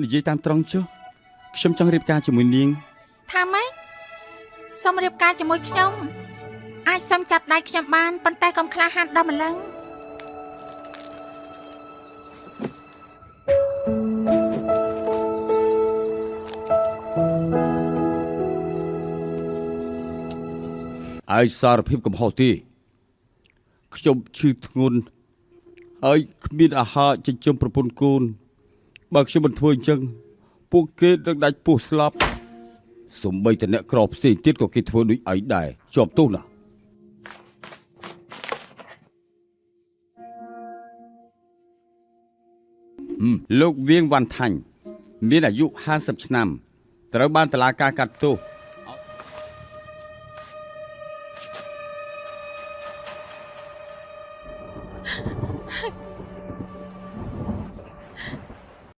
និយាយតាមត្រង់ចុះខ្ញុំចង់រៀបការជាមួយនាងថាម៉េចសូមរៀបការជាមួយខ្ញុំអាចសូមចាប់ដៃខ្ញុំបានប៉ុន្តែកុំក្លាហានដល់ម្លឹងឲ្យសារភាពកំហុសទេខ្ញុំឈឺធ្ងន់ហើយគ្មានអាហារចិញ្ចឹមប្រពន្ធកូនបើខ្ញុំមិនធ្វើអញ្ចឹងពួកគេនឹងដាច់ពោះស្លាប់សូម្បីតែអ្នកក្រផ្សេងទៀតក៏គេធ្វើដូចឯងដែរជាប់ទោសណាលោកវៀងវ៉ាន់ថាញ់មានអាយុ50ឆ្នាំត្រូវបានតុលាការកាត់ទោស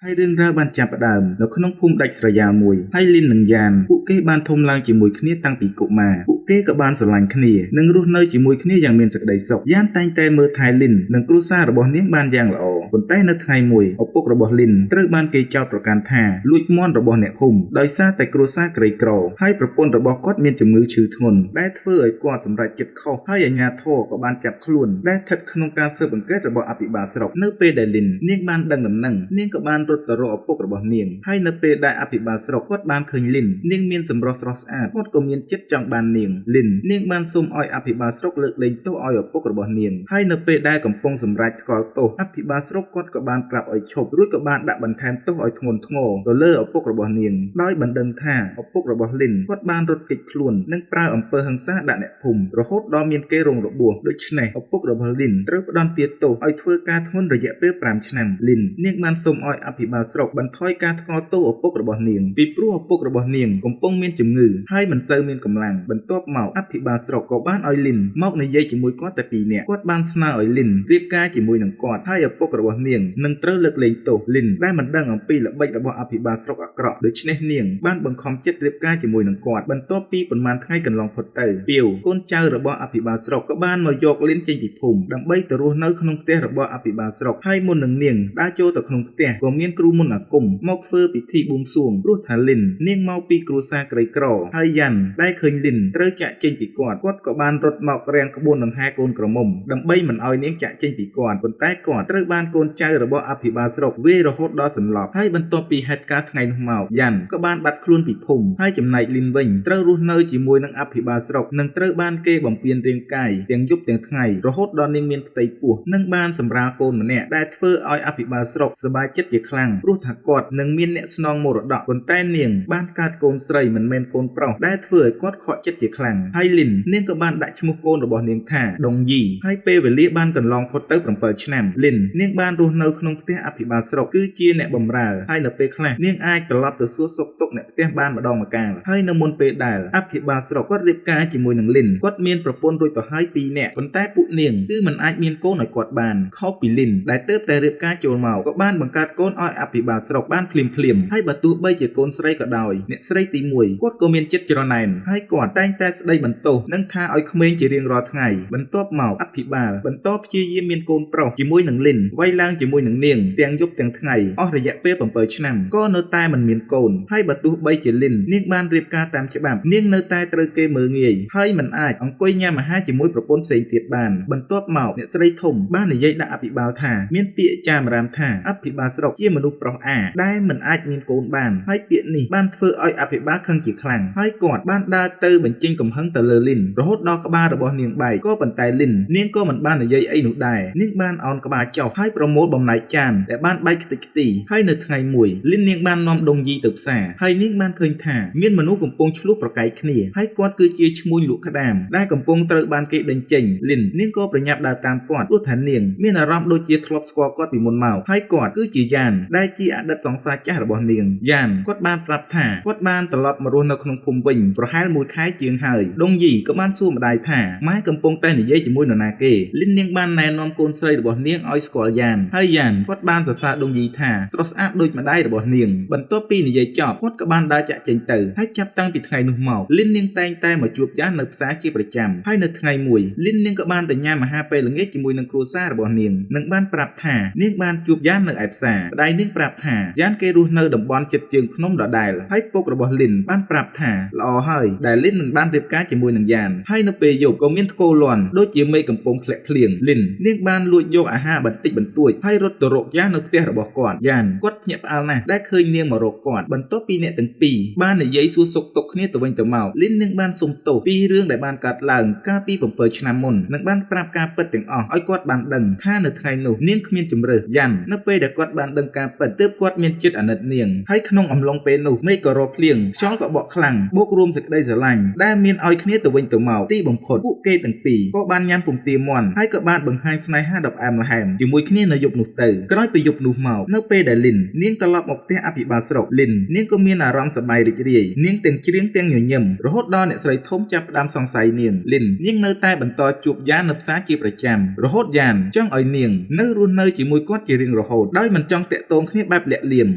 ហើយរឿងរ៉ាវបានចាប់ផ្ដើមនៅក្នុងភូមិដាច់ស្រយាលមួយហើយលីននិងយ៉ានពួកគេបានធំឡើងជាមួយគ្នាតាំងពីកុមារពួកគេក៏បានស្រឡាញ់គ្នានិងរស់នៅជាមួយគ្នាយ៉ាងមានសេចក្តីសុខយ៉ានតែងតែមើលថែលីននិងគ្រួសាររបស់នាងបានយ៉ាងល្អប៉ុន្តែនៅថ្ងៃមួយឪពុករបស់លីនត្រូវបានគេចោទប្រកាន់ថាលួចមាន់របស់អ្នកភូមិដោយសារតែគ្រួសារក្រីក្រហើយប្រពន្ធរបស់គាត់មានជំងឺឈឺធ្ងន់ដែលធ្វើឲ្យគាត់សម្រេចចិត្តខុសហើយអាជ្ញាធរក៏បានចាប់ខ្លួនដែលស្ថិតក្នុងការស៊ើបអង្កេតរបស់អភិបាលស្រុកនៅពេលដែលលីននាងបានដឹងដំណឹងនាងក៏បានរត់ទៅរកឪពុករបស់នាងហើយនៅពេលដែលអភិបាលស្រុកគាត់បានឃើញលីននាងមានសម្រស់ស្រស់ស្អាតគាត់ក៏មានចិត្តចង់បាននាងលីននាងបានសូមឲ្យអភិបាលស្រុកលើកលែងទោសឲ្យឪពុករបស់នាងហើយនៅពេលដែលកំពុងសម្រេចថ្កល់ទោសអភិបាលស្រុកគាត់ក៏បានប្រាប់ឲ្យឈប់រួចក៏បានដាក់បន្ថែមទោសឲ្យធ្ងន់ធ្ងរទៅលើឪពុករបស់នាងដោយបណ្ដឹងថាឪពុករបស់លីនគាត់បានរត់គេចខ្លួននិងប្រើអំពើហិង្សាដាក់អ្នកភូមិរហូតដល់មានគេរងរបួសដូច្នេះឪពុករបស់លីនត្រូវផ្ដន្ទាទោសឲ្យធ្វើការធ្ងន់រយៈពេល5ឆ្នាំលីននាងបានសូមឲ្យអភិបាលស្រុកបន្ថយការថ្កល់ទោសឪពុករបស់នាងពីព្រោះឪពុករបស់នាងកំពុងមានជំងឺហើយមិនសូវមានកម្លាំងបន្ទាប់មកអភិបាលស្រុកក៏បានឲ្យលីនមកនិយាយជាមួយគាត់តែ2នាក់គាត់បានស្នើឲ្យលីនរៀបការជាមួយនឹងគាត់ហើយឪពុករបស់នាងនឹងត្រូវលើកលែងទោសលីនដែលមិនដឹងអំពីល្បិចរបស់អភិបាលស្រុកអាក្រក់ដូច្នេះនាងបានបង្ខំចិត្តរៀបការជាមួយនឹងគាត់បន្ទាប់ពីប៉ុន្មានថ្ងៃកន្លងផុតទៅពាវកូនចៅរបស់អភិបាលស្រុកក៏បានមកយកលីនចេញពីភូមិដើម្បីទៅរស់នៅក្នុងផ្ទះរបស់អភិបាលស្រុកហើយមុននឹងនាងដើរចូលទៅក្នុងផ្ទះក៏មានគ្រូមន្តអាគមមកធ្វើពិធីបួងសួងព្រោះថាលីននាងមកពីគ្រួសារក្រីក្រហើយយ៉ាន់ដែលឃើញលីនត្រូវចាក់ចេញពីគាត់ក៏បានរត់មករាំងក្បួនដង្ហែកូនក្រមុំដើម្បីមិនឲ្យនាងចាក់ចេញពីគាត់ប៉ុន្តែគាត់ត្រូវបានកូនចៅរបស់អភិបាលស្រុកវាយរហូតដល់សន្លប់ហើយបន្ទាប់ពីហេតុការណ៍ថ្ងៃនោះមកយ៉ាន់ក៏បានបាត់ខ្លួនពីភូមិហើយចំណែកលីនវិញត្រូវរស់នៅជាមួយនឹងអភិបាលស្រុកនិងត្រូវបានគេបំពានរាងកាយទាំងយប់ទាំងថ្ងៃរហូតដល់នាងមានផ្ទៃពោះនិងបានសម្រាលកូនម្នាក់ដែលធ្វើឲ្យអភិបាលស្រុកសប្បាយចិត្តជាខ្លាំងព្រោះថាគាត់នឹងមានអ្នកស្នងមរតកប៉ុន្តែនាងបានកើតកូនស្រីមិនមែនកូនប្រុសដែលធ្វើឲ្យគាត់ខកចិត្តជាខ្លាំងហើយលីននាងក៏បានដាក់ឈ្មោះកូនរបស់នាងថាដុងយីហើយពេលវេលាបានកន្លងផុតទៅ7ឆ្នាំលីននាងបានរស់នៅក្នុងផ្ទះអភិបាលស្រុកគឺជាអ្នកបម្រើហើយនៅពេលខ្លះនាងអាចត្រឡប់ទៅសួរសុខទុក្ខអ្នកផ្ទះបានម្ដងម្កាលហើយនៅមុនពេលដែលអភិបាលស្រុកគាត់រៀបការជាមួយនឹងលីនគាត់មានប្រពន្ធរួចទៅហើយ2នាក់ប៉ុន្តែពួកនាងគឺមិនអាចមានកូនឲ្យគាត់បានខុសពីលីនដែលទើបតែរៀបការចូលមកក៏បានបង្កើតកូនឲ្យអភិបាលស្រុកបានភ្លាមហើយបើទោះបីជាកូនស្រីក៏ដោយអ្នកស្រីទី1គាត់ក៏មានចិត្តច្រណែនហើយគាត់តែងតែស្ដីបន្ទោសនិងថាឲ្យក្មេងជារៀងរាល់ថ្ងៃបន្ទាប់មកអភិបាលបន្តព្យាយាមមានកូនប្រុសជាមួយនឹងលីនវាយឡើងជាមួយនឹងនាងទាំងយប់ទាំងថ្ងៃអស់រយៈពេល7ឆ្នាំក៏នៅតែមិនមានកូនហើយបើទោះបីជាលីននាងបានរៀបការតាមច្បាប់នាងនៅតែត្រូវគេមើលងាយហើយមិនអាចអង្គុយញ៉ាំអាហារជាមួយប្រពន្ធផ្សេងទៀតបានបន្ទាប់មកអ្នកស្រីធំបាននិយាយដាក់អភិបាលថាមានពាក្យចាមរាមថាអភិបាលស្រុកជាមនុស្សប្រុសអាដែលមិនអាចមានកូនបានហើយពាក្យនេះបានធ្វើឲ្យអភិបាលខឹងជាខ្លាំងហើយគាត់បានដើរទៅបញ្ចេញកំហឹងទៅលើលីនរហូតដល់ក្បាលរបស់នាងបែកក៏ប៉ុន្តែលីននាងក៏មិនបាននិយាយអីនោះដែរនាងបានអោនក្បាលចុះហើយប្រមូលបំណែកចានដែលបានបែកខ្ទេចខ្ទីហើយនៅថ្ងៃមួយលីននាងបាននាំដុងយីទៅផ្សារហើយនាងបានឃើញថាមានមនុស្សកំពុងឆ្លោះប្រកែកគ្នាហើយគាត់គឺជាឈ្មួញលក់ក្តាមដែលកំពុងត្រូវបានគេដេញចេញលីននាងក៏ប្រញាប់ដើរតាមគាត់ព្រោះថានាងមានអារម្មណ៍ដូចជាធ្លាប់ស្គាល់គាត់ពីមុនមកហើយគាត់គឺជាយ៉ានដែលជាអតីតសង្សារចាស់របស់នាងយ៉ានគាត់បានប្រាប់ថាគាត់បានត្រឡប់មករស់នៅក្នុងភូមិវិញប្រហែល1ខែជាងហើយដុងយីក៏បានសួរម្ដាយថាម៉ែកំពុងតែនិយាយជាមួយនរណាគេលីននាងបានណែនាំកូនស្រីរបស់នាងឲ្យស្គាល់យ៉ានហើយយ៉ានគាត់បានសរសើរដុងយីថាស្រស់ស្អាតដូចម្ដាយរបស់នាងបន្ទាប់ពីនិយាយចប់គាត់ក៏បានដើរចាក់ចេញទៅហើយចាប់តាំងពីថ្ងៃនោះមកលីននាងតែងតែមកជួបយ៉ាននៅផ្សារជាប្រចាំហើយនៅថ្ងៃមួយលីននាងក៏បានទៅញ៉ាំអាហារពេលល្ងាចជាមួយនឹងគ្រួសាររបស់នាងនិងបានប្រាប់ថានាងបានជួបយ៉ាននៅឯផ្សារម្ដាយ នាងប្រាប់ថាយ៉ានគេរស់នៅតំបន់ជិតជើងភ្នំដដែលហើយពុករបស់លីនបានប្រាប់ថាល្អហើយដែលលីនមិនបានរៀបការជាមួយនឹងយ៉ានហើយនៅពេលយប់ក៏មានថ្គរលាន់ដូចជាមេឃកំពុងធ្លាក់ភ្លៀងលីននាងបានលួចយកអាហារបន្តិចបន្តួចហើយរត់ទៅរកយ៉ាននៅផ្ទះរបស់គាត់យ៉ានគាត់ភ្ញាក់ផ្អើលណាស់ដែលឃើញនាងមករកគាត់បន្ទាប់ពីអ្នកទាំងពីរបាននិយាយសួរសុខទុក្ខគ្នាទៅវិញទៅមកលីននាងបានសុំទោសពីរឿងដែលបានកើតឡើងកាលពី7ឆ្នាំមុននិងបានប្រាប់ការពិតទាំងអស់ឲ្យគាត់បានដឹងថានៅថ្ងៃនោះនាងគ្មានជំរើសយ៉ាននៅពេលដែលគាត់បានដឹងការពិតទើបគាត់មានចិត្តអាណិតនាងហើយក្នុងអំឡុងពេលនោះមេឃក៏រកភ្លៀងខ្យល់ក៏បក់ខ្លាំងបូករួមសេចក្តីស្រឡាញ់ដែលមានឲ្យគ្នាទៅវិញទៅមកទីបំផុតពួកគេទាំងពីរក៏បានញ៉ាំពងទាមាន់ហើយក៏បានបង្ហាញស្នេហាដ៏ផ្អែមល្ហែមជាមួយគ្នានៅយប់នោះទៅក្រោយពីយប់នោះមកនៅពេលដែលលីននាងត្រឡប់មកផ្ទះអភិបាលស្រុកលីននាងក៏មានអារម្មណ៍សប្បាយរីករាយនាងទាំងច្រៀងទាំងញញឹមរហូតដល់អ្នកស្រីធំចាប់ផ្ដើមសង្ស័យនាងលីននាងនៅតែបន្តជួបយ៉ាននៅផ្សារជាប្រចាំរហូតយ៉ានចង់ឲ្យនាងនៅរស់នៅជាមួយគាត់ជារៀងរហូតដោយមិនចង់តាក់ទងគ្នាបែបលាក់លៀម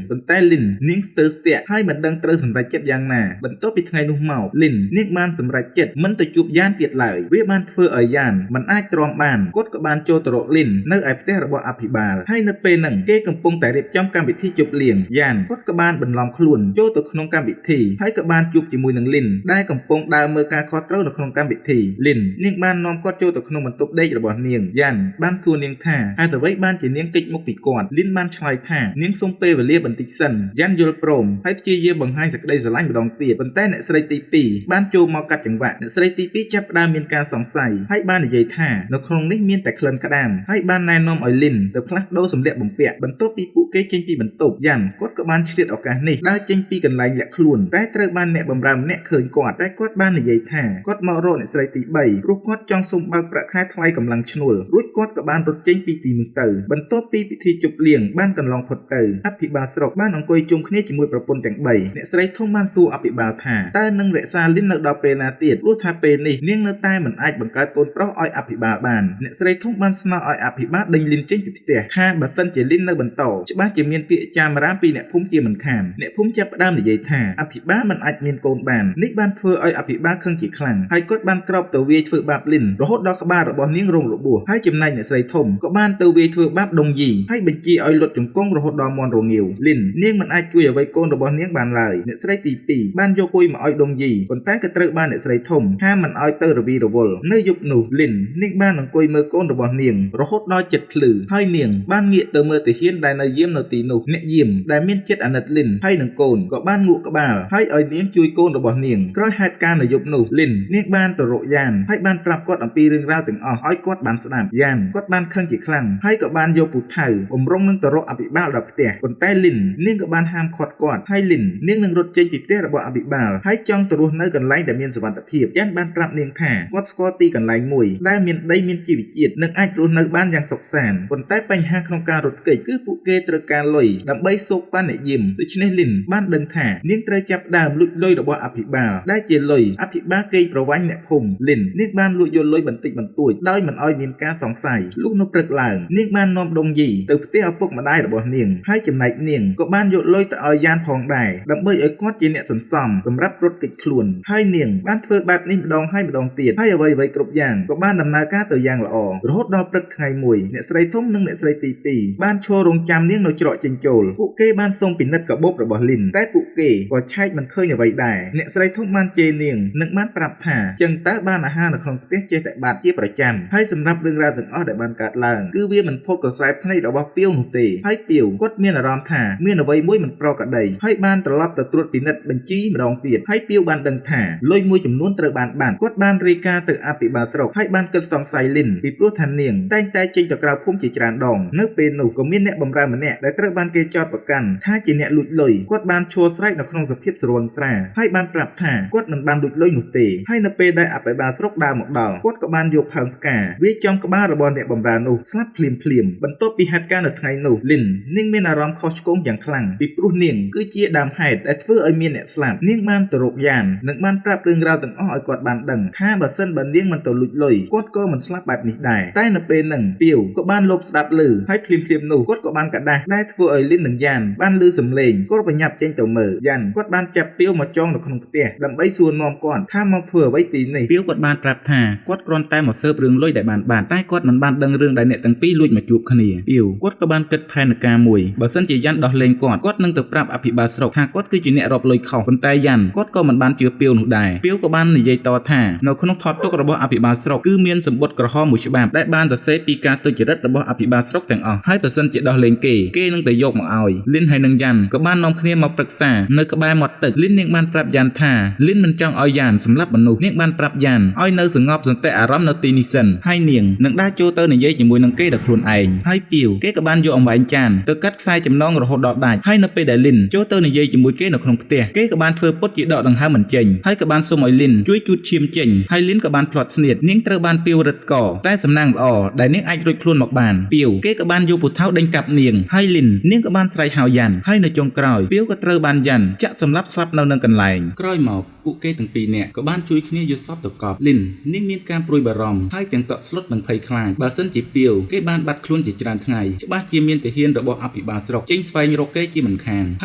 ប៉ុន្តែលីននាងស្ទើរស្ទាក់ហើយមិនដឹងត្រូវសម្រេចចិត្តយ៉ាងណាបន្ទាប់ពីថ្ងៃនោះមកលីននាងបានសម្រេចចិត្តមិនទៅជួបយ៉ានទៀតឡើយវាបានធ្វើឲ្យយ៉ានមិនអាចទ្រាំបានគាត់ក៏បានចូលទៅរកលីននៅឯផ្ទះរបស់អភិបាលហើយនៅពេលហ្នឹងគេកំពុងតែរៀបចំកម្មវិធីជប់លៀងយ៉ានគាត់ក៏បានបន្លំខ្លួនចូលទៅក្នុងកម្មវិធីហើយក៏បានជួបជាមួយនឹងលីនដែលកំពុងដើរមើលការខុសត្រូវនៅក្នុងកម្មវិធីលីននាងបាននាំគាត់ចូលទៅក្នុងបន្ទប់ដេករបស់នាងយ៉ានបានសួរនាងថាហេតុអ្វីបានជានាងគេចមុខពីគាត់លីនបានឆ្លើយថានាងសុំពេលវេលាបន្តិចសិនយ៉ានយល់ព្រមហើយព្យាយាមបង្ហាញសេចក្តីស្រឡាញ់ម្ដងទៀតប៉ុន្តែអ្នកស្រីទី2បានចូលមកកាត់ចង្វាក់អ្នកស្រីទី2ចាប់ផ្ដើមមានការសង្ស័យហើយបាននិយាយថានៅក្នុងនេះមានតែក្លិនក្តាមហើយបានណែនាំឲ្យលីនទៅផ្លាស់ប្ដូរសម្លៀកបំពាក់បន្ទាប់ពីពួកគេចេញពីបន្ទប់យ៉ានគាត់ក៏បានឆ្លៀតឱកាសនេះដើរចេញពីកន្លែងលាក់ខ្លួនតែត្រូវបានអ្នកបម្រើម្នាក់ឃើញគាត់តែគាត់បាននិយាយថាគាត់មករកអ្នកស្រីទី3ព្រោះគាត់ចង់សុំបើកប្រាក់ខែថ្លៃកម្លាំងឈ្នួលរួចគាត់ក៏បានរត់ចេញពីទីនោះទៅបន្ទាប់ពីពិធីជប់លៀងបានកន្លងផុតទៅអភិបាលស្រុកបានអង្គុយជុំគ្នាជាមួយប្រពន្ធទាំង3អ្នកស្រីធំបានសួរអភិបាលថាតើនឹងរក្សាលីននៅដល់ពេលណាទៀតព្រោះថាពេលនេះនាងនៅតែមិនអាចបង្កើតកូនប្រុសឲ្យអភិបាលបានអ្នកស្រីធំបានស្នើឲ្យអភិបាលដេញលីនចេញពីផ្ទះថាបើសិនជាលីននៅបន្តច្បាស់ជាមានពាក្យចាមរាមពីអ្នកភូមិជាមិនខានអ្នកភូមិចាប់ផ្ដើមនិយាយថាអភិបាលមិនអាចមានកូនបាននេះបានធ្វើឲ្យអភិបាលខឹងជាខ្លាំងហើយគាត់បានក្រោបទៅវាយធ្វើបាបលីនរហូតដល់ក្បាលរបស់នាងរងរបួសហើយចំណែកអ្នកស្រីធំក៏បានទៅវាយធ្វើបាបដងយីហើយបញ្ជាឲ្យលុតជង្គង់រហូតដល់មាន់រងាវលីននាងមិនអាចជួយអ្វីកូនរបស់នាងបានឡើយអ្នកស្រីទី2បានយកគួយមកឲ្យដងយីប៉ុន្តែក៏ត្រូវបានអ្នកស្រីធំហាមមិនឲ្យទៅរវីរវល់នៅយប់នោះលីននាងបានអង្គុយមើលកូនរបស់នាងរហូតដល់ចិត្តភ្លឺហើយនាងបានងាកទៅមើលទាហានដែលនៅយាមនៅទីនោះអ្នកយាមដែលមានចិត្តអាណិតលីនហើយនឹងកូនក៏បានងក់ក្បាលហើយឲ្យនាងជួយកូនរបស់នាងក្រោយហេតុការណ៍នៅយប់នោះលីននាងបានទៅរកយ៉ានហើយបានប្រាប់គាត់អំពីរឿងរ៉ាវទាំងអស់ឲ្យគាត់បានស្ដាប់យ៉ានគាត់បានខឹងជាខ្លាំងហើយក៏បានយកពូថៅបំរុងនឹងទៅរកអភិបាលដល់ផ្ទះប៉ុន្តែលីននាងក៏បានហាមឃាត់គាត់ហើយលីននាងនឹងរត់ចេញពីផ្ទះរបស់អភិបាលហើយចង់ទៅរស់នៅកន្លែងដែលមានសុវត្ថិភាពយ៉ានបានប្រាប់នាងថាគាត់ស្គាល់ទីកន្លែងមួយដែលមានដីមានជីវជាតិនិងអាចរស់នៅបានយ៉ាងសុខសាន្តប៉ុន្តែបញ្ហាក្នុងការរត់គេចគឺពួកគេត្រូវការលុយដើម្បីសោកប៉ាន់អ្នកយាមដូច្នេះលីនបានដឹងថានាងត្រូវចាប់ដើមលួចលុយរបស់អភិបាលដែលជាលុយអភិបាលគេប្រវាញ់អ្នកភូមិលីននាងបានលួចយកលុយបន្តិចបន្តួចដោយមិនឲ្យមានការសង្ស័យលុះនៅព្រឹកឡើងនាងបាននាំដងយីទៅផ្ទះឪពុកម្ដាយរបស់នាងហើយចំណែកនាងក៏បានយកលុយទៅឲ្យយ៉ានផងដែរដើម្បីឲ្យគាត់ជាអ្នកសន្សំសម្រាប់រត់គេចខ្លួនហើយនាងបានធ្វើបែបនេះម្ដងហើយម្ដងទៀតហើយអ្វីៗគ្រប់យ៉ាងក៏បានដំណើរការទៅយ៉ាងល្អរហូតដល់ព្រឹកថ្ងៃមួយអ្នកស្រីធំនិងអ្នកស្រីទី2បានឈររងចាំនាងនៅច្រកចេញចូលពួកគេបានសូមពិនិត្យកាបូបរបស់លីនតែពួកគេក៏ឆែកមិនឃើញអ្វីដែរអ្នកស្រីធំបានជេរនាងនិងបានប្រាប់ថាចឹងតើបានអាហារនៅក្នុងផ្ទះចេះតែបាត់ជាប្រចាំហើយសម្រាប់រឿងរ៉ាវទាំងអស់ដែលបានកើតឡើងគឺវាមិនផុតក្រសែភ្នែករបស់ពាវនោះទេហើយពាវគាត់មានអារម្មណ៍ថាមានអ្វីមួយមិនប្រក្រតីហើយបានត្រឡប់ទៅត្រួតពិនិត្យបញ្ជីម្ដងទៀតហើយពាវបានដឹងថាលុយមួយចំនួនត្រូវបានបាត់គាត់បានរាយការណ៍ទៅអភិបាលស្រុកហើយបានគិតសង្ស័យលីនពីព្រោះថានាងតែងតែចេញទៅក្រៅភូមិជាច្រើនដងនៅពេលនោះក៏មានអ្នកបម្រើម្នាក់ដែលត្រូវបានគេចោទប្រកាន់ថាជាអ្នកលួចលុយគាត់បានឈួរស្រែកនៅក្នុងសភាពស្រវឹងស្រាហើយបានប្រាប់ថាគាត់មិនបានលួចលុយនោះទេហើយនៅពេលដែលអភិបាលស្រុកដើរមកដល់គាត់ក៏បានយកផើងផ្កាវាយចំក្បាលរបស់អ្នកបម្រើនោះស្លាប់ភ្លាមបន្ទាប់ពីហេតុការណ៍នៅថ្ងៃនោះលីននាងមានអារម្មណ៍ខុសឆ្គងយ៉ាងខ្លាំងពីព្រោះនាងគឺជាដើមហេតុដែលធ្វើឲ្យមានអ្នកស្លាប់នាងបានទៅរកយ៉ាននិងបានប្រាប់រឿងរ៉ាវទាំងអស់ឲ្យគាត់បានដឹងថាបើសិនបើនាងមិនទៅលួចលុយគាត់ក៏មិនស្លាប់បែបនេះដែរតែនៅពេលហ្នឹងពាវក៏បានលបស្ដាប់ឮហើយភ្លាមនោះគាត់ក៏បានកាដាស់ដែលធ្វើឲ្យលីននិងយ៉ានបានឮសំឡេងគាត់ប្រញាប់ចេញទៅមើលយ៉ានគាត់បានចាប់ពាវមកចងនៅក្នុងផ្ទះដើម្បីសួរនាំគាត់ថាមកធ្វើអ្វីទីនេះពាវគាត់បានប្រាប់ថាគាត់គ្រាន់តែមកស៊ើបរឿងលុយដែលបានបាត់តែគាត់មិនបានដឹងរឿងដែលអ្នកទាំងពីរលួចមកជួបគ្នាពាវគាត់ក៏បានគិតផែនការ មួយបើសិនជាយ៉ាន់ដោះលែងគាត់នឹងទៅប្រាប់អភិបាលស្រុកថាគាត់គឺជាអ្នករកលុយខុសប៉ុន្តែយ៉ាន់គាត់ក៏មិនបានជឿពាវនោះដែរពាវក៏បាននិយាយតថានៅក្នុងថតទុករបស់អភិបាលស្រុកគឺមានសម្បត្តិក្រហមមួយច្បាប់ដែលបានសរសេរពីការទុច្ចរិតរបស់អភិបាលស្រុកទាំងអស់ហើយបើសិនជាដោះលែងគេនឹងទៅយកមកឲ្យលីនហើយនឹងយ៉ាន់ក៏បាននាំគ្នាមកប្រឹក្សានៅក្បែរមាត់ទឹកលីននាងបានប្រាប់យ៉ាន់ថាលីនមិនចង់ឲ្យយ៉ាន់សម្លាប់មនុស្សនាងបានប្រាប់យ៉ាន់ឲ្យនៅសង្ងប់សន្តិអារម្មណ៍នៅទីនេះសិនហើយនាងនឹងដើរចូលទៅនិយាយជាមួយនឹងគេដោយខ្លួនឯងហើយពាវគេក៏បានយកអង្វែងចានទៅកាត់ខ្សែចំណងរហូតដល់ដាច់ហើយនៅពេលដែលលីនចូលទៅនិយាយជាមួយគេនៅក្នុងផ្ទះគេក៏បានធ្វើពុតជាដកដង្ហើមមិនចេញហើយក៏បានសុំឲ្យលីនជួយជូតឈាមចេញហើយលីនក៏បានផ្លាត់ស្នៀតនាងត្រូវបានពាវរឹតកតែសំណាងល្អដែលនាងអាចរួចខ្លួនមកបានពាវគេក៏បានយកពូថៅដេញកាប់នាងហើយលីននាងក៏បានស្រែកហៅយ៉ាន់ហើយនៅចុងក្រោយពាវក៏ត្រូវបានយ៉ាន់ចាក់សម្លាប់ស្លាប់នៅនឹងកន្លែងក្រោយមកពួកគេទាំងពីរនាក់ក៏បានជួយគ្នាយកសពទៅកប់លីននាងមានការព្រួយបារម្ភហើយទាំងតក់ស្លុតនឹងភ័យខ្លាចបើសិនជាពាវគេបានបាត់ខ្លួនជាច្រើនថ្ងៃច្បាស់ជាមានទាហានរបស់អភិបាលស្រុកចេញស្វែងរកគេជាមិនខានហ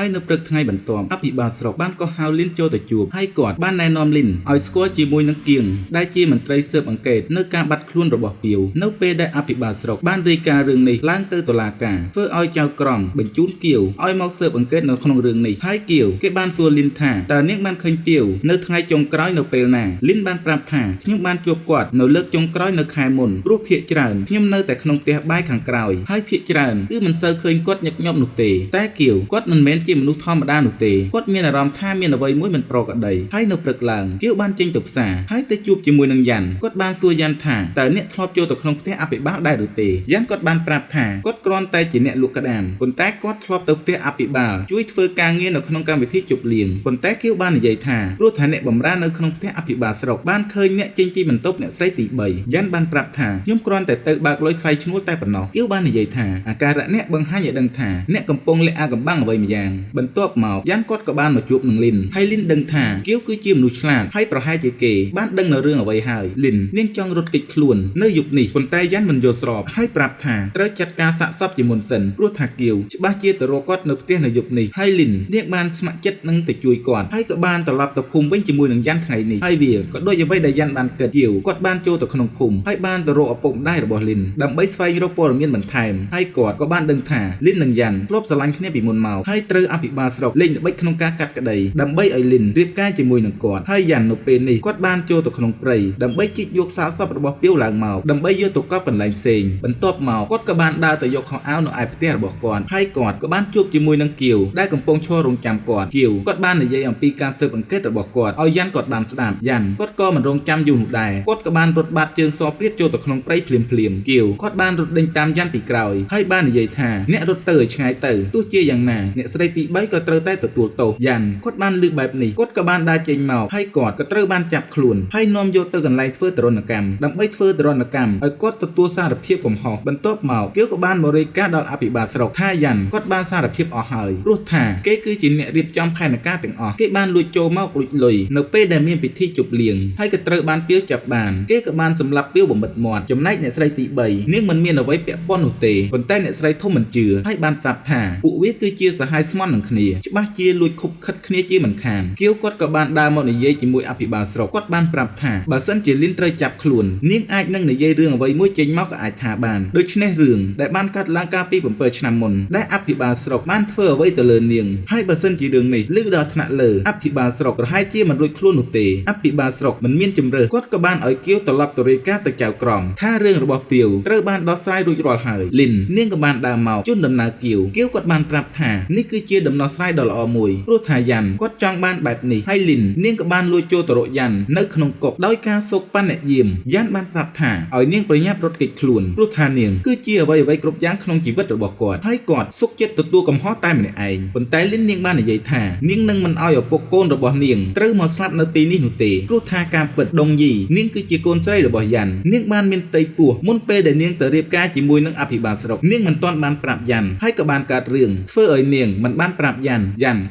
ើយនៅព្រឹកថ្ងៃបន្ទាប់អភិបាលស្រុកបានក៏ហៅលីនចូលទៅជួបហើយគាត់បានណែនាំលីនឲ្យស្គាល់ជាមួយនឹងគៀងដែលជាមន្ត្រីស៊ើបអង្កេតនៅការបាត់ខ្លួនរបស់ពាវនៅពេលដែលអភិបាលស្រុកបានរាយការណ៍រឿងនេះឡើងទៅតុលាការធ្វើឲ្យចៅក្រមបញ្ជូនគៀវឲ្យមកស៊ើបអង្កេតនៅក្នុងរឿងនេះហើយគៀវគេបានសួរលីនថាតើនាងបានឃើញពាវនៅថ្ងៃចុងក្រោយនៅពេលណាលីនបានប្រាប់ថាខ្ញុំបានជួបគាត់នៅលើកចុងក្រោយនៅខែមុនព្រោះភាគច្រើនខ្ញុំនៅតែក្នុងផ្ទះបាយខាងក្រោយហើយភាគច្រើនគឺមិនសូវឃើញគាត់ញឹកញាប់នោះទេតែគៀវគាត់មិនមែនជាមនុស្សធម្មតានោះទេគាត់មានអារម្មណ៍ថាមានអ្វីមួយមិនប្រក្រតីហើយនៅព្រឹកឡើងគៀវបានចេញទៅផ្សារហើយទៅជួបជាមួយនឹងយ៉ាន់គាត់បានសួរយ៉ាន់ថាតើអ្នកធ្លាប់ចូលទៅក្នុងផ្ទះអភិបាលដែរឬទេយ៉ាន់គាត់បានប្រាប់ថាគាត់គ្រាន់តែជាអ្នកលក់ក្តាមប៉ុន្តែគាត់ធ្លាប់ទៅផ្ទះអភិបាលជួយធ្វើការងារនៅក្នុងកម្មវិធីជប់លៀងប៉ុន្តែគៀវបាននិយាយថាព្រោះថាអ្នកបម្រើនៅក្នុងផ្ទះអភិបាលស្រុកបានឃើញអ្នកចេញពីបន្ទប់អ្នកស្រីទី3យ៉ាន់បានប្រាប់ថាខ្ញុំគ្រាន់តែទៅបើកលុយថ្លៃឈ្នួលតែប៉ុណ្ណោះគៀវបាននិយាយថាអាការៈអ្នកបង្ហាញឲ្យដឹងថាអ្នកកំពុងលាក់អាកំបាំងអ្វីម្យ៉ាងបន្ទាប់មកយ៉ាន់គាត់ក៏បានមកជួបនឹងលីនហើយលីនដឹងថាគៀវគឺជាមនុស្សឆ្លាតហើយប្រហែលជាគេបានដឹងនៅរឿងអ្វីហើយលីននាងចង់រត់គេចខ្លួននៅយប់នេះប៉ុន្តែយ៉ាន់មិនយល់ស្របហើយប្រាប់ថាត្រូវចាត់ការសាកសពជាមុនសិនព្រោះថាគៀវច្បាស់ជាទៅរកគាត់នៅផ្ទះនៅយប់នេះហើយលីននាងបានស្ម័គ្រចិត្តនឹងទៅជួយគាត់ហើយក៏បានត្រឡប់ទៅភូមិវិញជាមួយនឹងយ៉ាន់ថ្ងៃនេះហើយវាក៏ដូចអ្វីដែលយ៉ាន់បានគិតគៀវគាត់បានចូលទៅក្នុងភូមិហើយបានទៅរកឪពុកម្ដាយរបស់លីនដើម្បីស្វែងរកព័ត៌មានបន្ថែមហើយគាត់ក៏បានដឹងថាលីននិងយ៉ាន់ធ្លាប់ស្រឡាញ់គ្នាពីមុនមកហើយត្រូវអភិបាលស្រុកលេងល្បិចក្នុងការកាត់ក្តីដើម្បីឲ្យលីនរៀបការជាមួយនឹងគាត់ហើយយ៉ាន់នៅពេលនេះគាត់បានចូលទៅក្នុងព្រៃដើម្បីជីកយកសាកសពរបស់ពាវឡើងមកដើម្បីយកទៅកប់កន្លែងផ្សេងបន្ទាប់មកគាត់ក៏បានដើរទៅយកខោអាវនៅឯផ្ទះរបស់គាត់ហើយគាត់ក៏បានជួបជាមួយនឹងគៀវដែលកំពុងឈររងចាំគាត់គៀវគាត់បាននិយាយអំពីការស៊ើបអង្កេតរបស់គាត់ឲ្យយ៉ាន់គាត់បានស្ដាប់យ៉ាន់គាត់ក៏មិនរងចាំយូរនោះដែរគាត់ក៏បានរត់បាត់ជើងសព្រាតចូលទៅក្នុងព្រៃភ្លាមគៀវគាត់បានរត់ដេញតាមយ៉ាន់ពីក្រោយហើយបាននិយាយថាអ្នករត់ទៅឲ្យឆ្ងាយទៅទោះជាយ៉ាងណាអ្នកស្រីទី3ក៏ត្រូវតែទទួលទោសយ៉ាន់គាត់បានលើកបែបនេះគាត់ក៏បានដើរចេញមកហើយគាត់ក៏ត្រូវបានចាប់ខ្លួនហើយនាំយកទៅកន្លែងធ្វើទរណកម្មដើម្បីធ្វើទរណកម្មឲ្យគាត់ទទួលសារភាពកំហុសបន្ទាប់មកគៀវក៏បានបរិយាកាសដល់អភិបាលស្រុកថាយ៉ាន់គាត់បានសារភាពអស់ហើយព្រោះថាគេគឺជាអ្នករៀបចំផែនការទាំងអស់គេបានលួចចូលមកលួចលុយនៅពេលដែលមានពិធីជប់លៀងហើយក៏ត្រូវបានពាវចាប់បានគេក៏បានសម្លាប់ពាវបំបិតមាត់ចំណែកអ្នកស្រីទី3នាងមិនមានអ្វីពាក់ព័ន្ធនោះទេប៉ុន្តែអ្នកស្រីធំមិនជឿហើយបានប្រាប់ថាពួកវាគឺជាសហាយស្មន់នឹងគ្នាច្បាស់ជាលួចខុបខិតគ្នាជាមិនខានគៀវគាត់ក៏បានដើរមកនិយាយជាមួយអភិបាលស្រុកគាត់បានប្រាប់ថាបើសិនជាលីនត្រូវចាប់ខ្លួននាងអាចនឹងនិយាយរឿងអ្វីមួយចេញមកក៏អាចថាបានដូច្នេះរឿងដែលបានកាត់ឡើងកាលពី7ឆ្នាំមុនដែលអភិបាលស្រុកបានធ្វើអ្វីទៅលើនាងហើយបើសិនជារឿងនេះលើកដល់ថ្នាក់លើអភិបាលស្រុកប្រហែលជាមិនរួចខ្លួននោះទេអភិបាលស្រុកមិនមានជំរឿគាត់ក៏បានឲ្យគៀវត្រឡប់ទៅរាយការណ៍ទៅចៅក្រមថារឿងរបស់ពាវត្រូវបានដោះស្រាយរួចរាល់ហើយលីននាងក៏បានដើរមកជូនដំណើរគៀវគាត់បានប្រាប់ថានេះគឺជាដំណោះស្រាយដ៏ល្អមួយព្រោះថាយ៉ាន់គាត់ចង់បានបែបនេះហើយលីននាងក៏បានលួចចូលទៅរកយ៉ាន់នៅក្នុងគុកដោយការសោកប៉ាន់អ្នកយាមយ៉ាន់បានប្រាប់ថាឲ្យនាងប្រញាប់រត់គេចខ្លួនព្រោះថានាងគឺជាអ្វីគ្រប់យ៉ាងក្នុងជីវិតរបស់គាត់ហើយគាត់សុខចិត្តទទួលកំហុសតែម្នាក់ឯងប៉ុន្តែលីននាងបាននិយាយថានាងនឹងមិនឲ្យឪពុកកូនរបស់នាងត្រូវមកស្លាប់នៅទីនេះនោះទេព្រោះថាការពិតដងយីនាងគឺជាកូនស្រីរបស់យ៉ាន់នាងបានមានផ្ទៃពោះមុនពេលដែលនាងទៅរៀបការជាមួយនឹងអភិបាលស្រុកនាងមិនទាន់បានប្រាប់យ៉ាន់ហើយក៏បានកើតរឿងធ្វើឲ្យនាងមិនបានប្រាប់យ៉ាន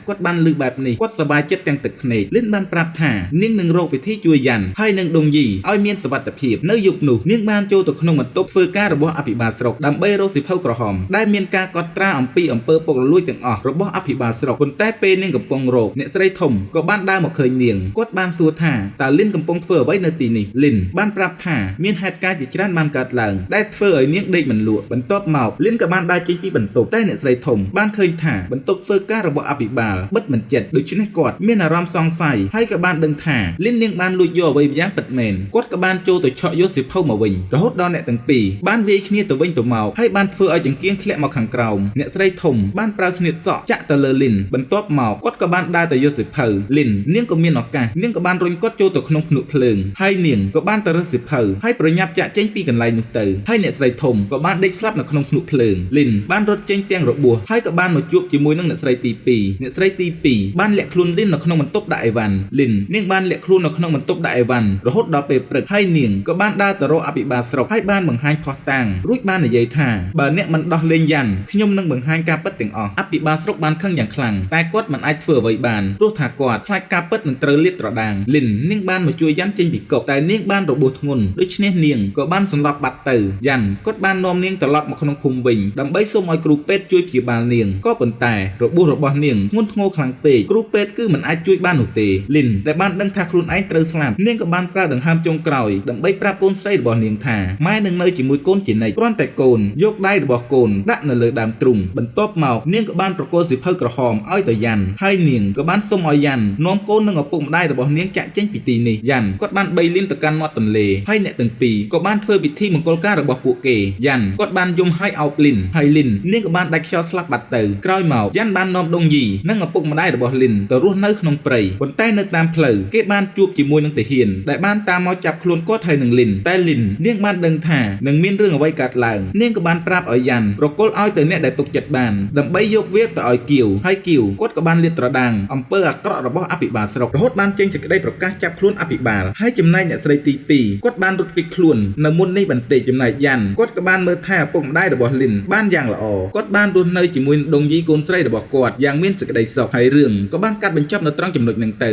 ់គាត់បានលើកបែបនេះគាត់សប្បាយចិត្តទាំងទឹកភ្នែកលីនបានប្រាប់ថានាងនឹងរកវិធីជួយយ៉ាន់ហើយនឹងដងយីឲ្យមានសុវត្ថិភាពនៅយប់នោះនាងបានចូលទៅក្នុងបន្ទប់ធ្វើការរបស់អភិបាលស្រុកដើម្បីរកសិភៅក្រហមដែលមានការកត់ត្រាអំពីអំពើពុករលួយទាំងអស់របស់អភិបាលស្រុកប៉ុន្តែពេលនាងកំពុងរកអ្នកស្រីធំក៏បានដើរមកឃើញនាងគាត់បានសួរថាតើលីនកំពុងធ្វើអ្វីនៅទីនេះលីនបានប្រាប់ថាមានហេតុការណ៍ជាច្រើនបានកើតឡើងដែលធ្វើឲ្យនាងដេកមិនលក់បន្ទាប់មកលីនក៏បានដើរចេញពី បន្ទប់តែអ្នកស្រីធំបានឃើញថាបន្ទប់ធ្វើការរបស់អភិបាលបិទមិនជិតដូច្នេះគាត់មានអារម្មណ៍សង្ស័យហើយក៏បានដឹងថាលីននាងបានលួចយកអ្វីយ៉ាងពិតមែនគាត់ក៏បានចូលទៅឆក់យកសៀវភៅមកវិញរហូតដល់អ្នកទាំងពីរបានវាយគ្នាទៅវិញទៅមកហើយបានធ្វើឲ្យចង្គៀងធ្លាក់មកខាងក្រោមអ្នកស្រីធំបានប្រើស្នៀតសក់ចាក់ទៅលើលីនបន្ទាប់មកគាត់ក៏បានដើរទៅយកសៀវភៅលីននាងក៏មានឱកាសនាងក៏បានរុញគាត់ចូលទៅក្នុងភ្នក់ភ្លើងហើយនាងក៏បានទៅរើសសៀវភៅហើយប្រញាប់ចាក់ចេញពីកន្លែងនោះទៅហើយអ្នកស្រីធំក៏បានដេកស្លាប់នៅក្នុងភ្នក់ភ្លើងលីនបានរត់ចេញទាំងរបួសហើយក៏បានមកជួបជាមួយនឹងអ្នកស្រីទី2អ្នកស្រីទី2បានលាក់ខ្លួនលីននៅក្នុងបន្ទប់ដាក់អីវ៉ាន់លីននាងបានលាក់ខ្លួននៅក្នុងបន្ទប់ដាក់អីវ៉ាន់រហូតដល់ពេលព្រឹកហើយនាងក៏បានដើរទៅរកអភិបាលស្រុកហើយបានបង្ហាញភស្តុតាងរួចបាននិយាយថាបើអ្នកមិនដោះលែងយ៉ាន់ខ្ញុំនឹងបង្ហាញការពិតទាំងអស់អភិបាលស្រុកបានខឹងយ៉ាងខ្លាំងតែគាត់មិនអាចធ្វើអ្វីបានព្រោះថាគាត់ខ្លាចការពិតនឹងត្រូវលាតត្រដាងលីននាងបានមកជួយយ៉ាន់ចេញពីគុកតែនាងបានរបួសធ្ងន់ដូច្នេះនាងក៏បានសម្លាប់បាត់ទៅយ៉ាន់គាត់បាននាំនាងត្រឡប់មកក្នុងភូមិវិញដើម្បីសូមឲ្យគ្រូពេទ្យជួយព្យាបាលនាងក៏ប៉ុន្តែរបួសរបស់នាងធ្ងន់ធ្ងរខ្លាំងពេកគ្រូពេទ្យគឺមិនអាចជួយបាននោះទេលីនដែលបានដឹងថាខ្លួនឯងត្រូវស្លាប់នាងក៏បានប្រើដង្ហើមចុងក្រោយដើម្បីប្រាប់កូនស្រីរបស់នាងថាម៉ែនឹងនៅជាមួយកូនជានិច្ចគ្រាន់តែកូនយកដៃរបស់កូនដាក់នៅលើដើមទ្រូងបន្ទាប់មកនាងក៏បានប្រគល់សៀវភៅក្រហមឲ្យទៅយ៉ាន់ហើយនាងក៏បានសុំឲ្យយ៉ាន់នាំកូននិងឪពុកម្ដាយរបស់នាងចាក់ចេញពីទីនេះយ៉ាន់គាត់បានបីលីនទៅកាន់មាត់ទន្លេហើយអ្នកទាំងពីរក៏បានធ្វើពិធីមង្គលការរបស់ពួកគេយ៉ាន់គាត់បានយំហើយអោបលីនហើយលីននាងក៏បានដាច់ខ្យល់ស្លាប់បាត់ទៅក្រោយមកយ៉ាន់បាននាំដងយីនិងឪពុកម្ដាយរបស់លីនទៅរស់នៅក្នុងព្រៃប៉ុន្តែនៅតាមផ្លូវគេបានជួបជាមួយនឹងទាហានដែលបានតាមមកចាប់ខ្លួនគាត់ហើយនឹងលីនតែលីននាងបានដឹងថានឹងមានរឿងអ្វីកើតឡើងនាងក៏បានប្រាប់ឲ្យយ៉ាន់ប្រគល់ឲ្យទៅអ្នកដែលទុកចិត្តបានដើម្បីយកវាទៅឲ្យគៀវហើយគៀវគាត់ក៏បានលាតត្រដាងអំពើអាក្រក់របស់អភិបាលស្រុករហូតបានចេញសេចក្តីប្រកាសចាប់ខ្លួនអភិបាលហើយចំណែកអ្នកស្រីទី2គាត់បានរត់គេចខ្លួននៅមុននេះបន្តិចចំណែកយ៉ាន់គាត់ក៏បានមើលថែឪពុកម្ដាយរបស់លីនបានយ៉ាងល្អគាត់បានរស់នៅជាមួយនឹងដងយីកូនស្រីរបស់គាត់យ៉ាងមានសេចក្តីសុខហើយរឿងក៏បានកាត់បញ្ចប់នៅត្រង់ចំណុចហ្នឹងទៅ